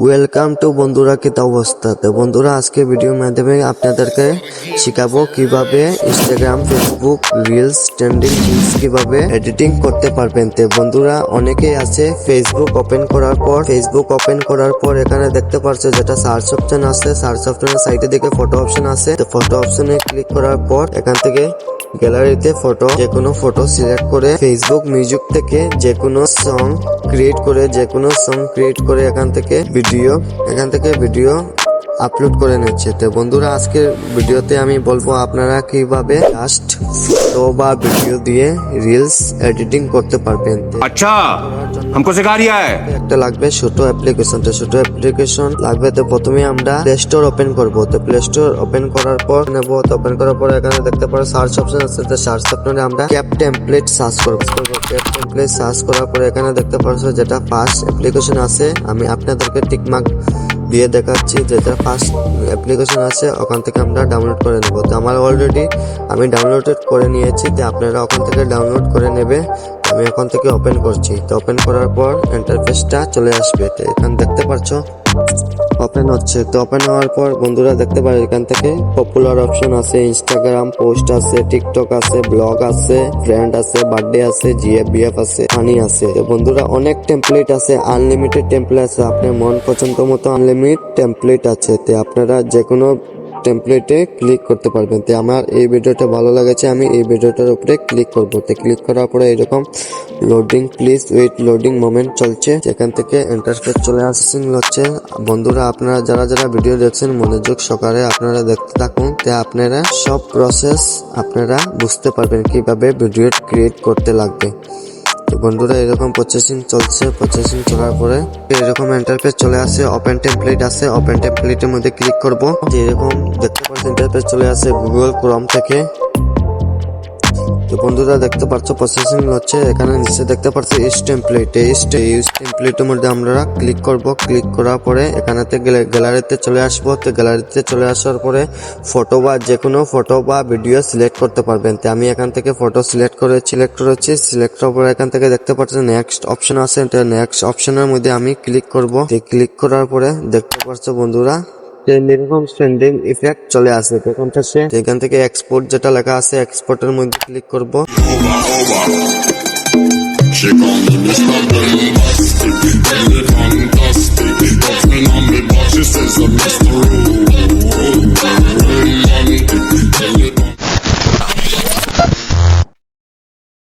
Welcome to বন্ধুরা কি অবস্থাতে বন্ধুরা আজকে ভিডিওর মাধ্যমে আপনাদেরকে শেখাবো কিভাবে Instagram Facebook reels trending reels কিভাবে এডিটিং করতে পারবেন। তো বন্ধুরা অনেকেই আছে ফেসবুক ওপেন করার পর এখানে দেখতে পারছো যেটা সার্চ অপশন আছে, সার্চ অপশনের সাইডে দিকে ফটো অপশন আছে। তো ফটো অপশনে ক্লিক করার পর এখান থেকে গ্যালারিতে ফটো যে কোনো ফটো সিলেক্ট করে ফেসবুক মিউজিক থেকে যে কোনো সং ক্রিয়েট করে এখান থেকে ভিডিও আপলোড করে নিচ্ছে। তো বন্ধুরা আজকের ভিডিওতে আমি বলবো আপনারা কিভাবে জাস্ট ফটো বা ভিডিও দিয়ে রিলস এডিটিং করতে পারবেন। अच्छा हमको सिखा रिया है। একটা লাগবে ছোট অ্যাপ্লিকেশন লাগবে। তো প্রথমে আমরা প্লে স্টোর ওপেন করব। তো প্লে স্টোর ওপেন করার পর ওপেন করার পর এখানে দেখতে পারো সার্চ অপশন আছে। তো সার্চ অপশনে আমরা ক্যাপ টেমপ্লেট সার্চ করব। ক্যাপ টেমপ্লেট সার্চ করার পর এখানে দেখতে পারছো যেটা ফার্স্ট অ্যাপ্লিকেশন আছে, আমি আপনাদেরকে টিকমার্ক দিয়ে দেখাচ্ছি যেটা ফার্স্ট অ্যাপ্লিকেশন আছে, ওখান থেকে আমরা ডাউনলোড করে নেব। তো আমার অলরেডি আমি ডাউনলোড করে নিয়েছি, তো আপনারা ওখান থেকে ডাউনলোড করে নেবে। আমি এখন থেকে ওপেন করছি। তো ওপেন করার পর ইন্টারফেসটা চলে আসবে। তো এখানে দেখতে পাচ্ছো ওপেন হচ্ছে। তো ওপেন হওয়ার পর বন্ধুরা দেখতে পারো এখান থেকে পপুলার অপশন আছে, ইনস্টাগ্রাম পোস্ট আছে, টিকটক আছে, ব্লগ আছে, ফ্রেন্ড আছে, বার্থডে আছে, জিএফ আছে, ফানি আছে। তো বন্ধুরা অনেক টেমপ্লেট আছে, আনলিমিটেড টেমপ্লেট আছে, আপনার মন পছন্দ মতো আনলিমিটেড টেমপ্লেট আছে। তো আপনারা যে কোনো টেমপ্লেটে ক্লিক করতে পারবেন। তো আমার এই ভিডিওটা ভালো লেগেছে, আমি এই ভিডিওটার উপরে ক্লিক করব। তো ক্লিক করার পরে এরকম লোডিং মোমেন্ট চলছে, যেখান থেকে ইন্টারফেস চলে হচ্ছে। বন্ধুরা আপনারা যারা ভিডিও দেখছেন মনোযোগ সহকারে আপনারা দেখতে থাকুন। তো আপনারা সব প্রসেস আপনারা বুঝতে পারবেন কিভাবে ভিডিও ক্রিয়েট করতে লাগবে। তো বন্ধুরা এরকম প্রসেসিং চলার পরে এরকম ইন্টারফেস চলে আসে, ওপেন টেমপ্লেট আছে, ওপেন টেমপ্লেটের মধ্যে ক্লিক করব। যে এরকম দেখতে পাচ্ছেন ইন্টারফেস চলে আসে গুগল ক্রোম থেকে। তো বন্ধুরা দেখতে পাচ্ছ প্রসেসিং হচ্ছে, এখানে নিচে দেখতে পাচ্ছ ইউজ টেমপ্লেটের মধ্যে আমরা ক্লিক করব। ক্লিক করার পরে এখানে গ্যালারিতে চলে আসবো। তো গ্যালারিতে চলে আসার পরে ফটো বা যে কোনো ফটো বা ভিডিও সিলেক্ট করতে পারবেন। তো আমি এখান থেকে ফটো সিলেক্ট করেছি। সিলেক্ট করার পরে এখান থেকে দেখতে পাচ্ছেন নেক্সট অপশন আছে, নেক্সট অপশনের মধ্যে আমি ক্লিক করব। ক্লিক করার পরে দেখতে পাচ্ছ বন্ধুরা এরকম ট্রেন্ডিং ইফেক্ট চলে আসে। এখান থেকে এক্সপোর্ট যেটা লেখা আছে এক্সপোর্টের মধ্যে ক্লিক করব।